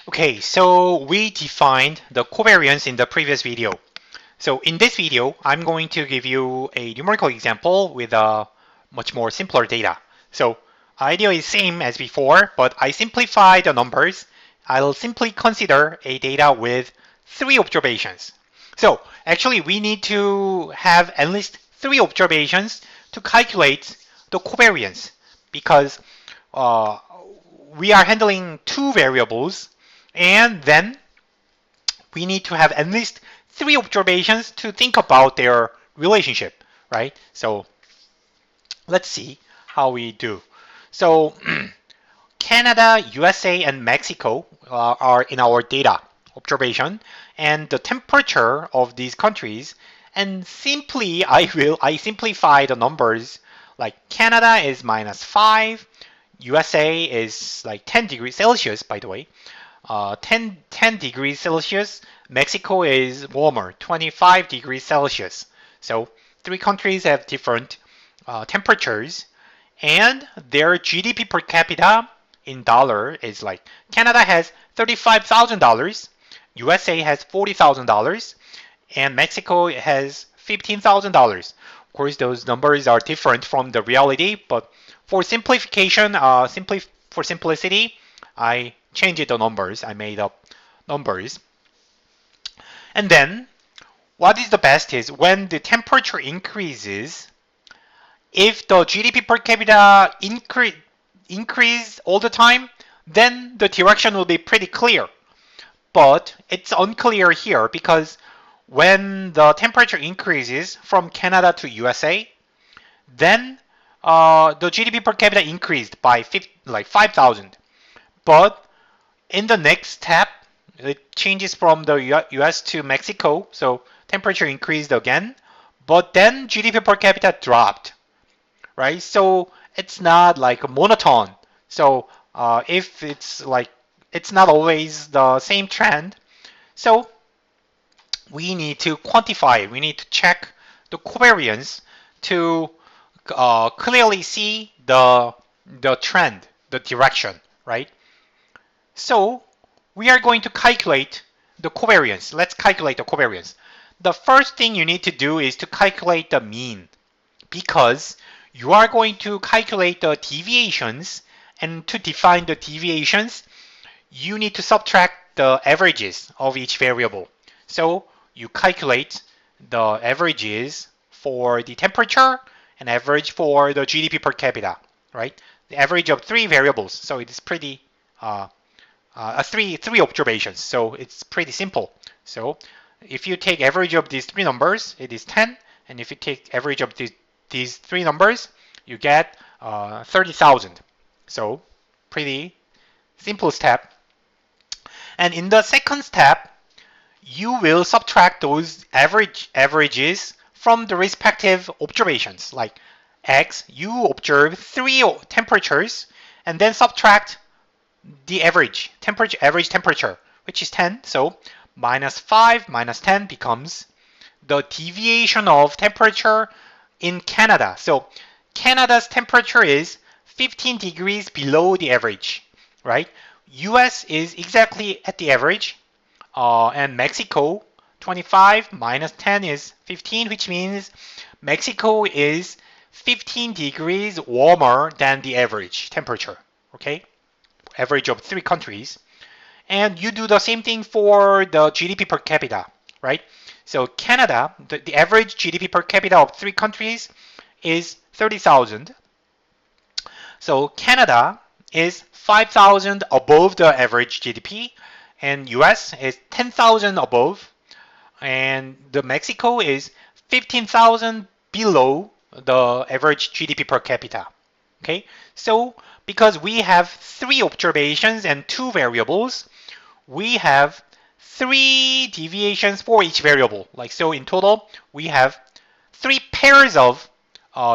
Okay, so we defined the covariance in the previous video. So in this video, I'm going to give you a numerical example with a much more simpler data. So idea is same as before, but I simplify the numbers. I'll simply consider a data with 3 observations. So actually we need to have at least 3 observations to calculate the covariance because uh, we are handling 2 variables, and then we need to have at least 3 observations to think about their relationship, right? So let's see how we do. So Canada, USA, and Mexico are in our data observation, and the temperature of these countries. And simply, I simplify the numbers. Like Canada is -5, USA is like 10 degrees Celsius, by the way. 10 degrees Celsius. Mexico is warmer, 25 degrees Celsius. So 3 countries have different temperatures, and their GDP per capita in dollar is like Canada has $35,000, USA has $40,000, and Mexico has $15,000. Of course, those numbers are different from the reality, but for simplification, for simplicity, I changed the numbers. I made up numbers. And then, what is the best is when the temperature increases, if the GDP per capita increase all the time, then the direction will be pretty clear. But it's unclear here because when the temperature increases from Canada to USA, then the GDP per capita increased by 5,000. But in the next step, it changes from the US to Mexico, so temperature increased again, but then GDP per capita dropped, right? So it's not like a monotone. So if it's like, it's not always the same trend. So we need to quantify, we need to check the covariance to clearly see the trend, the direction, right? So we are going to calculate the covariance. Let's calculate the covariance. The first thing you need to do is to calculate the mean, because you are going to calculate the deviations, and to define the deviations, you need to subtract the averages of each variable. So you calculate the averages for the temperature and average for the GDP per capita, right? The average of 3 variables. So it is pretty three observations. So it's pretty simple. So if you take average of these 3 numbers, it is 10, and if you take average of these 3 numbers, you get 30,000. So pretty simple step. And in the second step, you will subtract those averages from the respective observations. Like X, you observe 3 temperatures, and then subtract the average temperature, which is 10. So -5 minus 10 becomes the deviation of temperature in Canada. So Canada's temperature is 15 degrees below the average, right? US is exactly at the average, and Mexico 25 minus 10 is 15, which means Mexico is 15 degrees warmer than the average temperature, okay? Average of 3 countries. And you do the same thing for the GDP per capita, right? So Canada, the average GDP per capita of 3 countries is 30,000. So Canada is 5,000 above the average GDP, and US is 10,000 above, and the Mexico is 15,000 below the average GDP per capita. Okay, so because we have 3 observations and 2 variables, we have 3 deviations for each variable. Like so, in total, we have 3 pairs of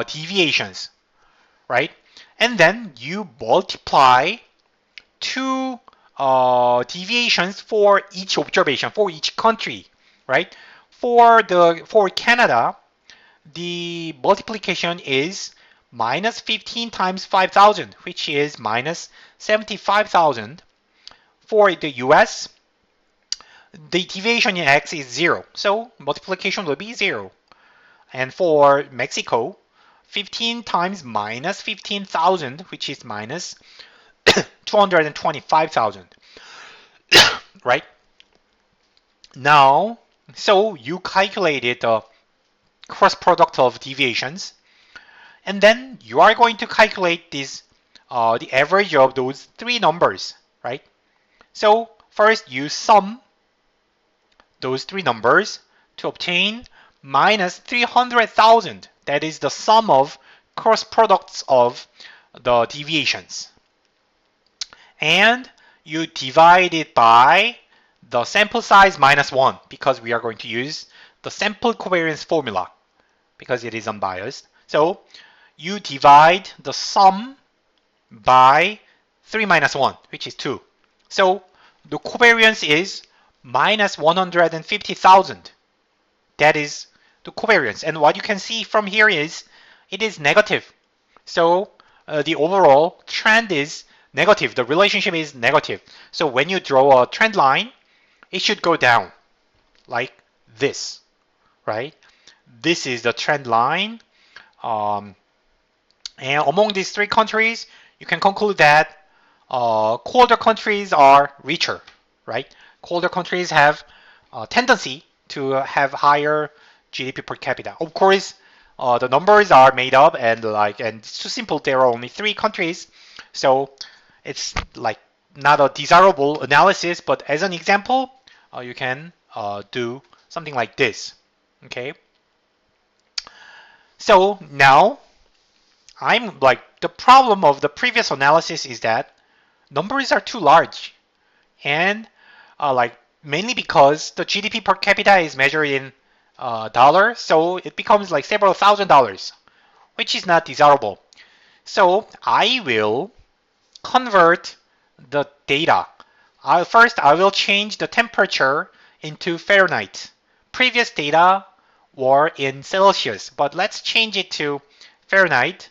deviations, right? And then you multiply 2 deviations for each observation for each country, right? For Canada, the multiplication is -15 times 5,000, which is -75,000. For the US, the deviation in x is 0, so multiplication will be 0. And for Mexico, 15 times minus 15,000, which is minus 225,000, right? Now, so you calculated the cross product of deviations, and then you are going to calculate this, the average of those three numbers, right? So first you sum those three numbers to obtain minus 300,000. That is the sum of cross products of the deviations. And you divide it by the sample size minus 1, because we are going to use the sample covariance formula because it is unbiased. So you divide the sum by 3 minus 1, which is 2. So the covariance is minus 150,000. That is the covariance. And what you can see from here is it is negative. So the overall trend is negative. The relationship is negative. So when you draw a trend line, it should go down like this, right? This is the trend line. And among these three countries, you can conclude that colder countries are richer, right? Colder countries have a tendency to have higher GDP per capita. Of course, the numbers are made up and it's too simple. There are only three countries, so it's like not a desirable analysis. But as an example, you can do something like this. Okay. So now, the problem of the previous analysis is that numbers are too large, and mainly because the GDP per capita is measured in dollars, so it becomes like several $1,000s, which is not desirable. So I will convert the data. First, I will change the temperature into Fahrenheit. Previous data were in Celsius, but let's change it to Fahrenheit.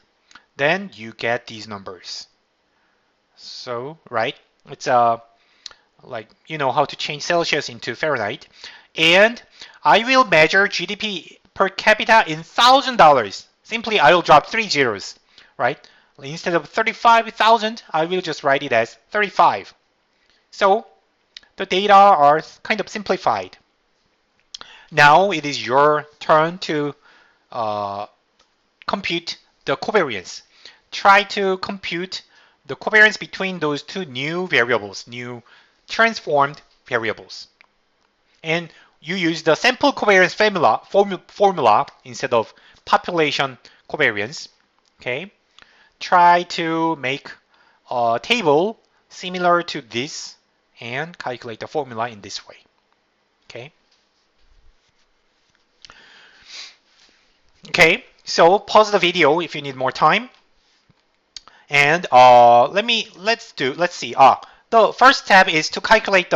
Then you get these numbers. So, right, it's like you know how to change Celsius into Fahrenheit. And I will measure GDP per capita in $1,000. Simply, I will drop 3 zeros, right? Instead of 35,000, I will just write it as 35. So the data are kind of simplified. Now it is your turn to compute the covariance. Try to compute the covariance between those two new variables, new transformed variables. And you use the sample covariance formula instead of population covariance. Okay. Try to make a table similar to this and calculate the formula in this way. Okay. Okay, so pause the video if you need more time. And let's see. The first step is to calculate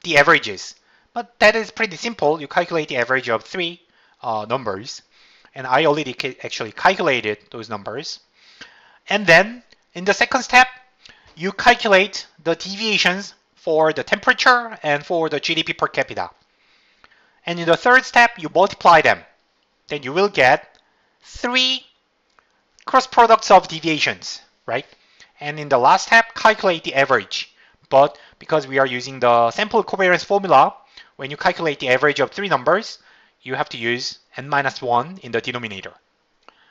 the averages. But that is pretty simple. You calculate the average of three numbers. And I already actually calculated those numbers. And then in the second step, you calculate the deviations for the temperature and for the GDP per capita. And in the third step, you multiply them. Then you will get three cross products of deviations, right? And in the last step, calculate the average. But because we are using the sample covariance formula, when you calculate the average of three numbers, you have to use n-1 in the denominator.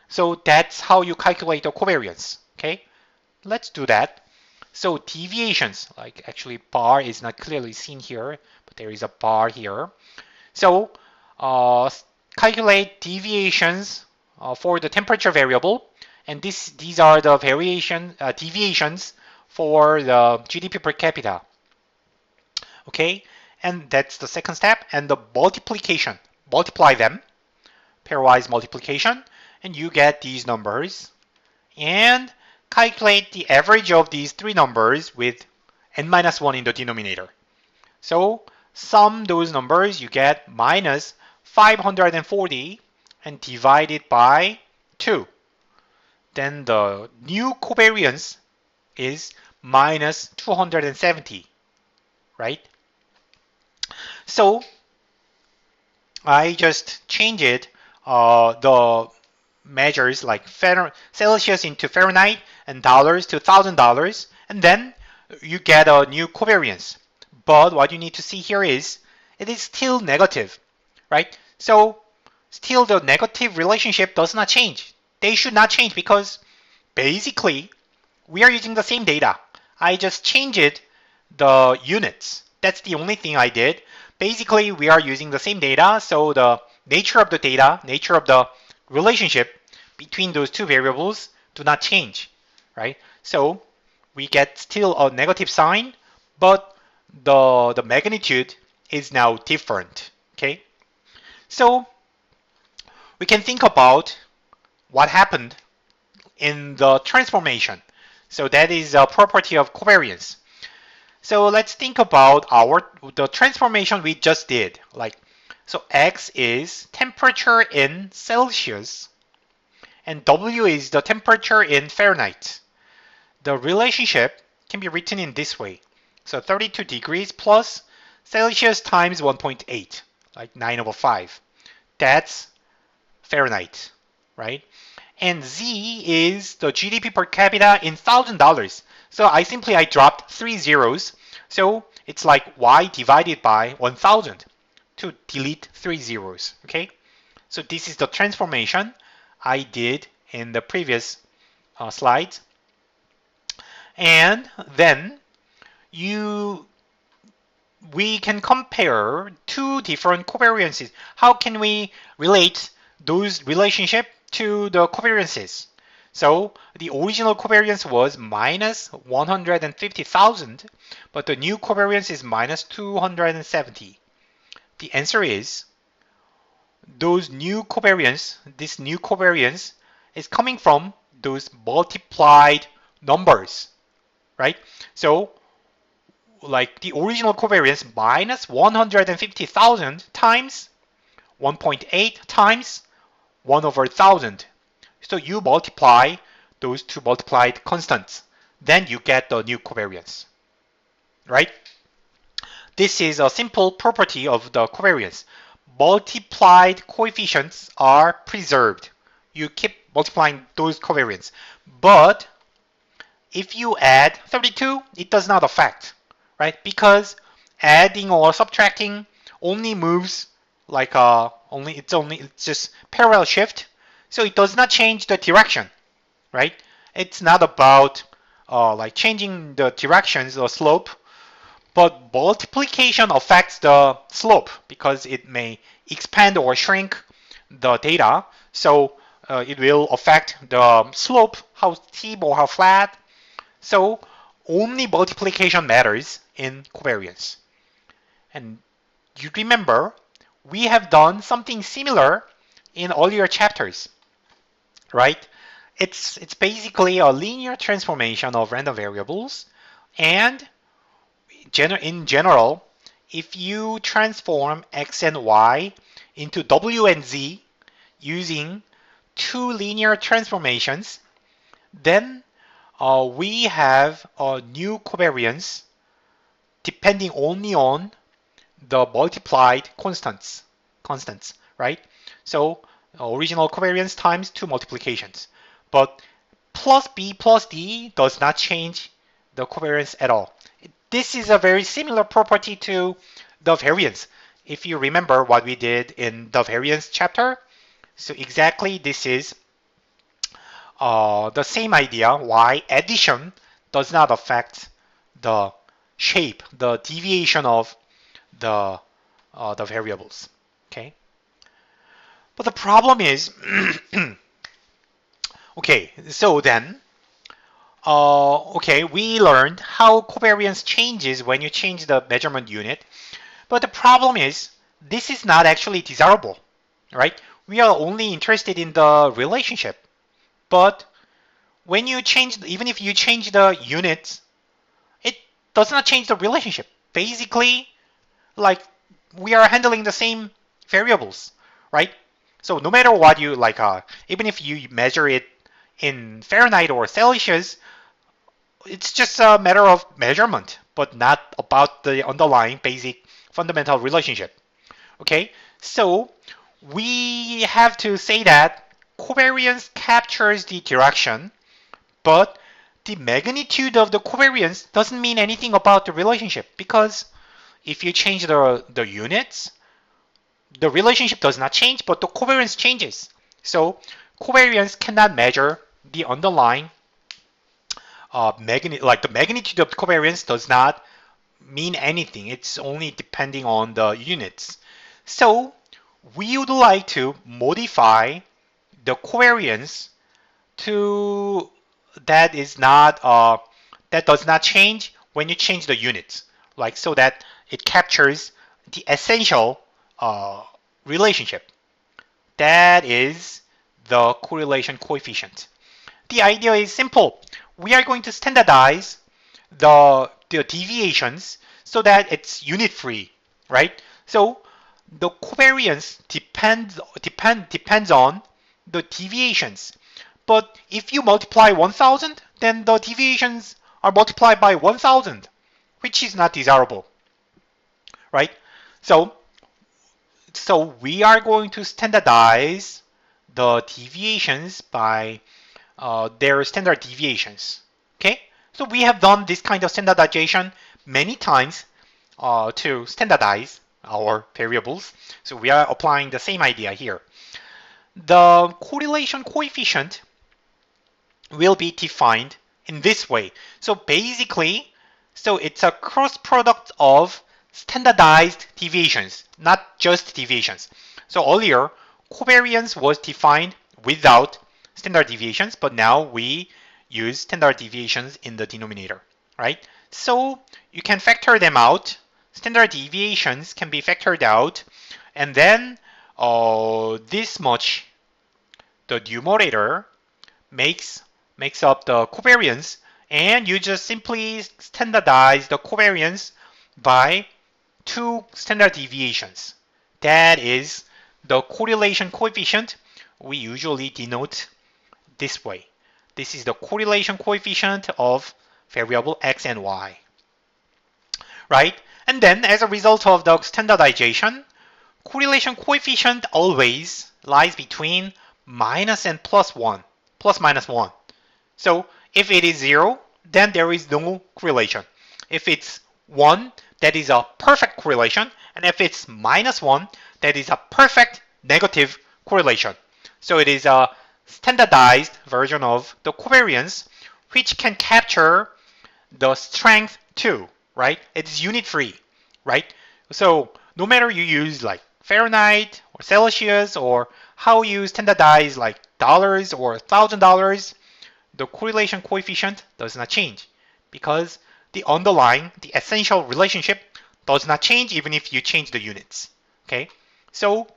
So that's how you calculate the covariance, okay? Let's do that. So deviations, like actually bar is not clearly seen here, but there is a bar here. So calculate deviations for the temperature variable, and these are the deviations for the GDP per capita. Okay, and that's the second step. And the multiplication, multiply them, pairwise multiplication, and you get these numbers. And calculate the average of these three numbers with n-1 in the denominator. So sum those numbers, you get minus 540 and divide it by 2. Then the new covariance is minus 270. right? So I just changed it, the measures like Celsius into Fahrenheit and dollars to $1,000, and then you get a new covariance. But what you need to see here is it is still negative, right? So still the negative relationship does not change. They should not change because basically we are using the same data. I just changed the units. That's the only thing I did. Basically, we are using the same data, so the nature of the data, nature of the relationship between those two variables do not change, right? So we get still a negative sign, but the magnitude is now different, okay? So we can think about what happened in the transformation. So that is a property of covariance. So let's think about the transformation we just did. So X is temperature in Celsius and W is the temperature in Fahrenheit. The relationship can be written in this way. So 32 degrees plus Celsius times 1.8, like 9/5. That's Fahrenheit, right? And Z is the GDP per capita in $1,000. So I dropped 3 zeros. So it's like Y divided by 1,000 to delete 3 zeros, okay? So this is the transformation I did in the previous slides. And then we can compare two different covariances. How can we relate those relationship to the covariances? So the original covariance was minus 150,000, but the new covariance is minus 270. The answer is this new covariance is coming from those multiplied numbers, right? So like the original covariance minus 150,000 times 1.8 times 1/1000. So you multiply those two multiplied constants. Then you get the new covariance, right? This is a simple property of the covariance. Multiplied coefficients are preserved. You keep multiplying those covariance. But if you add 32, it does not affect, right? Because adding or subtracting only moves like it's just parallel shift, so it does not change the direction, right? It's not about like changing the directions or slope, but multiplication affects the slope because it may expand or shrink the data, so it will affect the slope, how steep or how flat. So only multiplication matters in covariance. And you remember, we have done something similar in earlier chapters, right? It's basically a linear transformation of random variables. And in general, if you transform x and y into w and z using two linear transformations, then we have a new covariance depending only on the multiplied constants, right? So original covariance times two multiplications. But plus b plus d does not change the covariance at all. This is a very similar property to the variance. If you remember what we did in the variance chapter, so exactly this is the same idea why addition does not affect the shape, the deviation of the variables. Okay. But the problem is, okay, so then, okay, we learned how covariance changes when you change the measurement unit. But the problem is, this is not actually desirable, right? We are only interested in the relationship. But when you change, even if you change the units, it does not change the relationship. Basically, like we are handling the same variables, right? So no matter what you like, even if you measure it in Fahrenheit or Celsius, it's just a matter of measurement. but not about the underlying basic fundamental relationship. Okay, so we have to say that covariance captures the direction, but the magnitude of the covariance doesn't mean anything about the relationship, because if you change the units, the relationship does not change, but the covariance changes. So covariance cannot measure the underlying like the magnitude of the covariance does not mean anything. It's only depending on the units. So we would like to modify the covariance to that is not that does not change when you change the units, like so that it captures the essential relationship. That is the correlation coefficient. The idea is simple. We are going to standardize the deviations so that it's unit free, right? So the covariance depends on the deviations. But if you multiply 1000, then the deviations are multiplied by 1000, which is not desirable, right? So we are going to standardize the deviations by their standard deviations. Okay, so we have done this kind of standardization many times to standardize our variables. So we are applying the same idea here. The correlation coefficient will be defined in this way. So basically, so it's a cross product of standardized deviations, not just deviations. So earlier, covariance was defined without standard deviations, but now we use standard deviations in the denominator, right? So you can factor them out. Standard deviations can be factored out, and then this much, the numerator makes up the covariance, and you just simply standardize the covariance by two standard deviations. That is the correlation coefficient. We usually denote this way. This is the correlation coefficient of variable x and y, right? And then as a result of the standardization, correlation coefficient always lies between minus and plus 1, plus minus 1. So if it is 0, then there is no correlation. If it's 1, that is a perfect correlation. And if it's minus 1, that is a perfect negative correlation. So it is a standardized version of the covariance, which can capture the strength too, right? It's unit free, right? So no matter you use like Fahrenheit or Celsius or how you standardize like dollars or $1,000, the correlation coefficient does not change because the underlying, the essential relationship does not change even if you change the units. Okay, so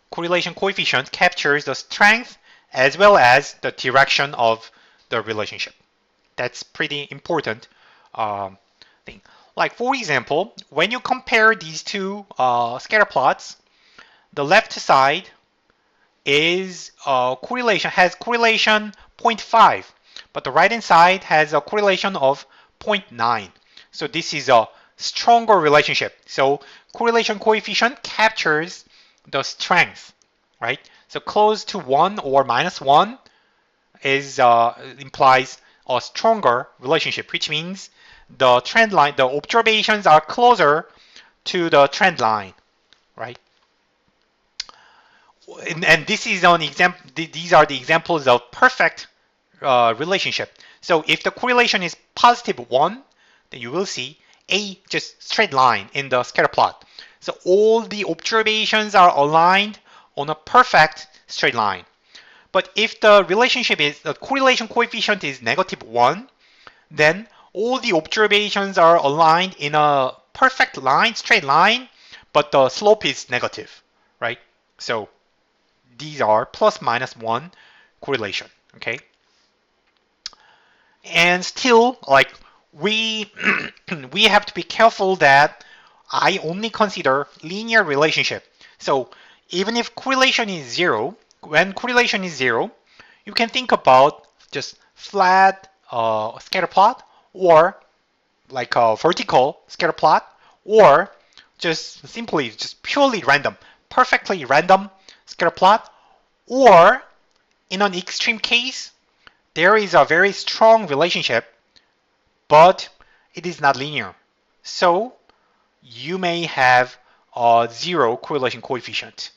correlation coefficient captures the strength as well as the direction of the relationship. That's pretty important thing. Like for example, when you compare these two scatter plots, the left side is has correlation 0.5, but the right hand side has a correlation of 0.9. So this is a stronger relationship. So correlation coefficient captures the strength, right? So close to 1 or minus 1 is implies a stronger relationship, which means the trend line, the observations are closer to the trend line, right? And this is an example. These are the examples of perfect relationship. So if the correlation is positive 1, then you will see a just straight line in the scatter plot. So all the observations are aligned on a perfect straight line. But if the relationship is, the correlation coefficient is negative 1, then all the observations are aligned in a perfect line, straight line, but the slope is negative, right? So these are plus minus 1 correlation, okay? And still, like we we have to be careful that I only consider linear relationship. So even if correlation is 0, when correlation is 0, you can think about just flat scatter plot or like a vertical scatter plot, or just simply just purely random, perfectly random scatter plot, or in an extreme case, there is a very strong relationship, but it is not linear. So you may have a zero correlation coefficient.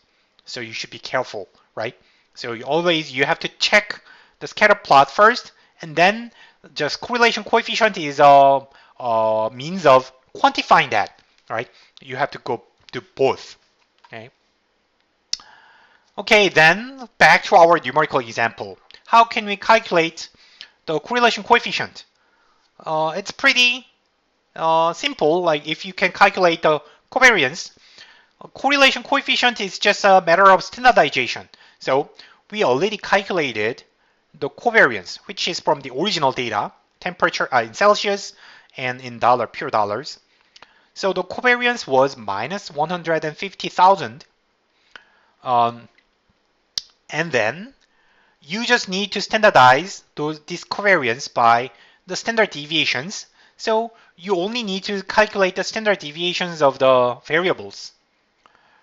So you should be careful, right? So you have to check the scatter plot first, and then just correlation coefficient is a means of quantifying that, right? You have to go do both, okay? Okay, then back to our numerical example. How can we calculate the correlation coefficient? It's pretty simple. Like if you can calculate the covariance, correlation coefficient is just a matter of standardization. So we already calculated the covariance, which is from the original data, temperature in Celsius and in pure dollars. So the covariance was minus 150,000. And then you just need to standardize this covariance by the standard deviations. So you only need to calculate the standard deviations of the variables,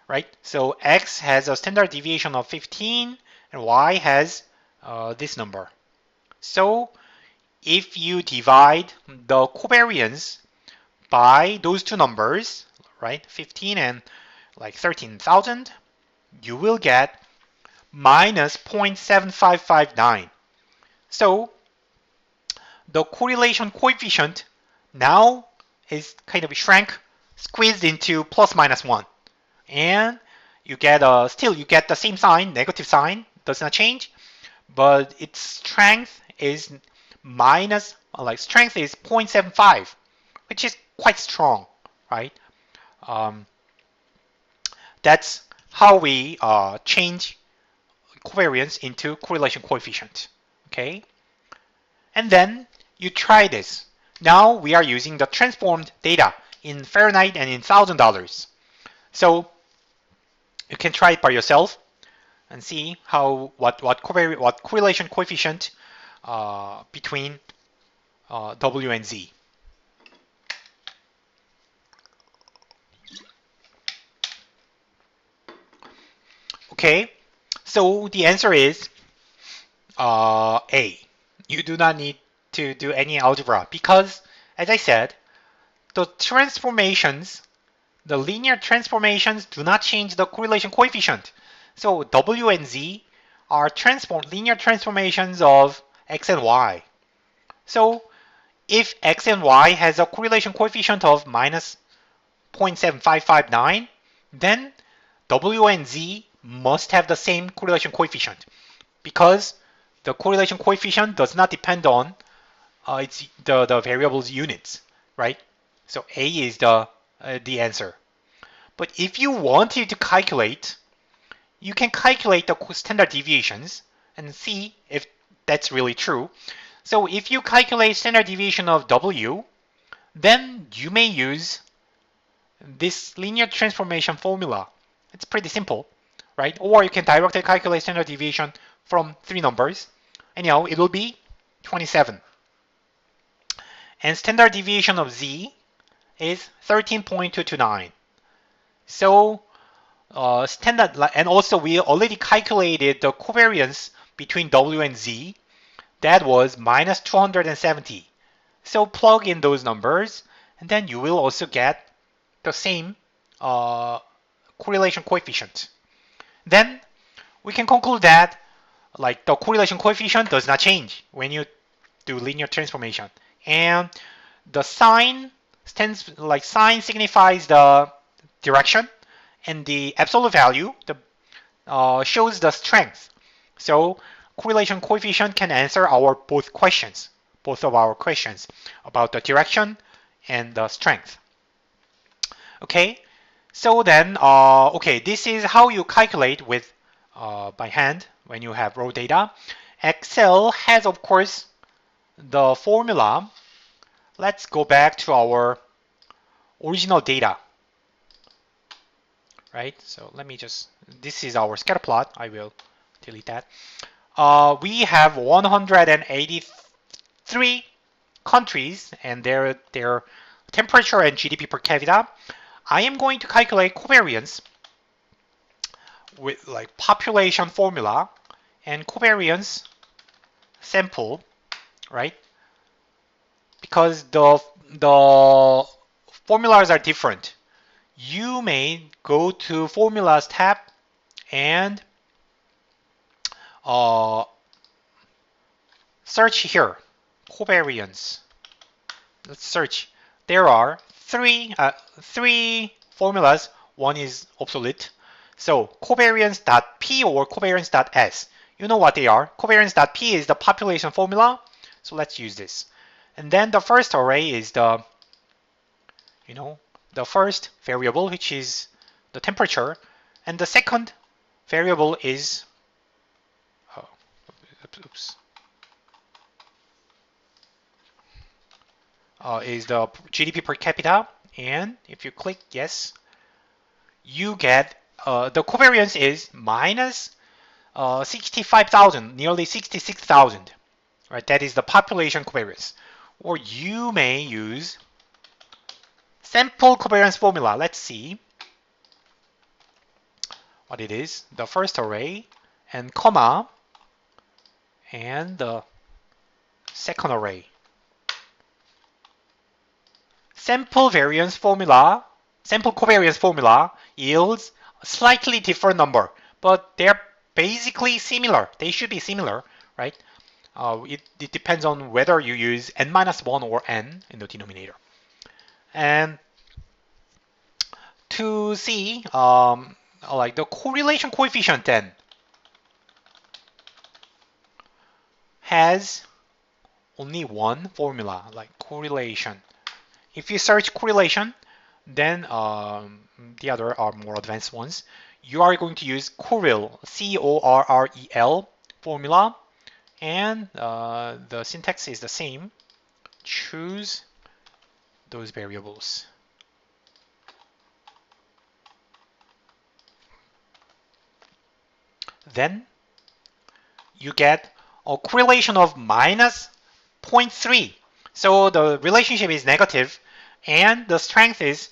right? So x has a standard deviation of 15 and y has this number. So if you divide the covariance by those two numbers, right, 15 and like 13,000, you will get minus 0.7559. So the correlation coefficient now is kind of shrank, squeezed into plus minus 1. And you get still you get the same sign, negative sign, does not change, but its strength is minus, strength is 0.75, which is quite strong, right? That's how we change covariance into correlation coefficient, okay? And then you try this. Now we are using the transformed data in Fahrenheit and in $1,000. So you can try it by yourself and see what correlation coefficient between W and Z. Okay, so the answer is A. You do not need to do any algebra because, as I said, the transformations, the linear transformations do not change the correlation coefficient. So W and Z are linear transformations of x and y. So if x and y has a correlation coefficient of minus 0.7559, then W and Z must have the same correlation coefficient because the correlation coefficient does not depend on the variable's units, right? So A is the answer. But if you wanted to calculate, you can calculate the standard deviations and see if that's really true. So if you calculate standard deviation of W, then you may use this linear transformation formula. It's pretty simple, right? Or you can directly calculate standard deviation from three numbers. Anyhow, it will be 27. And standard deviation of Z is 13.229. So standard, and also we already calculated the covariance between W and Z. That was minus 270. So plug in those numbers, and then you will also get the same correlation coefficient. Then we can conclude that the correlation coefficient does not change when you do linear transformation, and the sign sign signifies the direction, and the absolute value shows the strength. So correlation coefficient can answer both of our questions about the direction and the strength. Okay, so then this is how you calculate with by hand when you have raw data. Excel has, of course, the formula. Let's go back to our original data, right? So let me this is our scatter plot. I will delete that. We have 183 countries and their temperature and GDP per capita, I am going to calculate covariance with like population formula and covariance sample, right? Because the formulas are different. You may go to formulas tab and search here, covariance. Let's search. There are three formulas. One is obsolete. So covariance.p or covariance.s. You know what they are. Covariance.p is the population formula. So let's use this. And then the first array is the first variable, which is the temperature, and the second variable is is the GDP per capita. And if you click yes, you get the covariance is minus 65,000, nearly 66,000. Right, that is the population covariance. Or you may use sample covariance formula. Let's see what it is. The first array and comma and the second array. Sample covariance formula yields a slightly different number, but they're basically similar. They should be similar, right? It depends on whether you use n-1 or n in the denominator. And to see like the correlation coefficient then has only one formula, like correlation. If you search correlation, then the other are more advanced ones. You are going to use Correl, C-O-R-R-E-L formula, and the syntax is the same. Choose those variables. Then you get a correlation of minus 0.3. So the relationship is negative and the strength is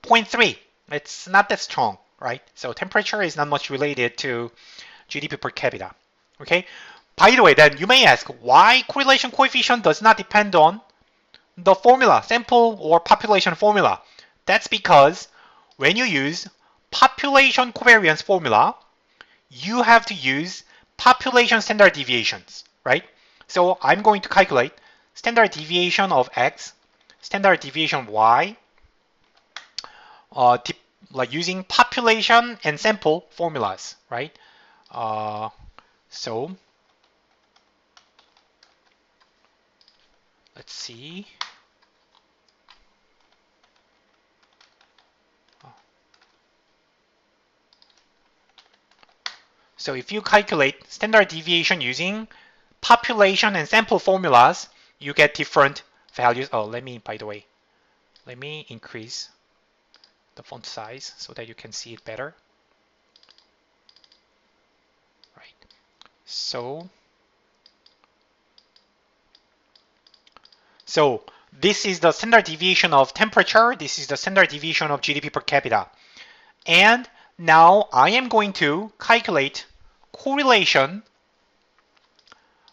0.3. It's not that strong, right? So temperature is not much related to GDP per capita. Okay. By the way, then you may ask why correlation coefficient does not depend on the formula, sample or population formula. That's because when you use population covariance formula, you have to use population standard deviations, right? So I'm going to calculate standard deviation of x, standard deviation of y, like using population and sample formulas, right? So let's see. So if you calculate standard deviation using population and sample formulas, you get different values. Oh, by the way, let me increase the font size so that you can see it better. Right. So this is the standard deviation of temperature. This is the standard deviation of GDP per capita. And now I am going to calculate correlation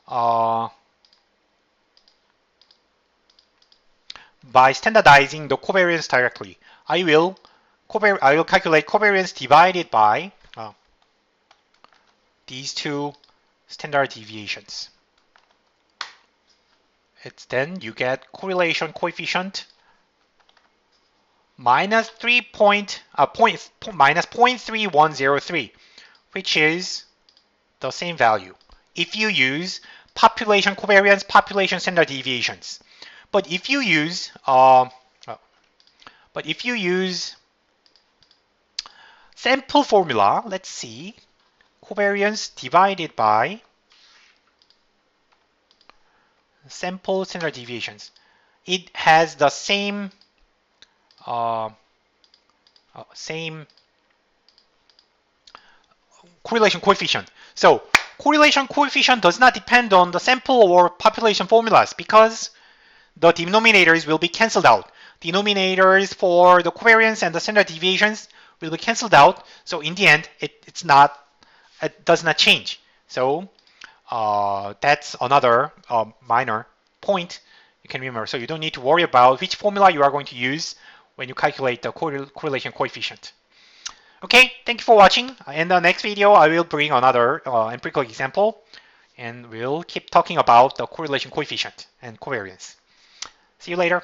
by standardizing the covariance directly. I will calculate covariance divided by these two standard deviations. Then you get correlation coefficient minus 0.3103, which is the same value if you use population covariance, population standard deviations. But if you use sample formula, let's see, covariance divided by sample standard deviations, it has the same correlation coefficient. So correlation coefficient does not depend on the sample or population formulas because the denominators will be canceled out. Denominators for the covariance and the standard deviations will be canceled out. So in the end, it does not change. So that's another minor point you can remember. So you don't need to worry about which formula you are going to use when you calculate the correlation coefficient. Okay, thank you for watching. In the next video, I will bring another empirical example, and we'll keep talking about the correlation coefficient and covariance. See you later.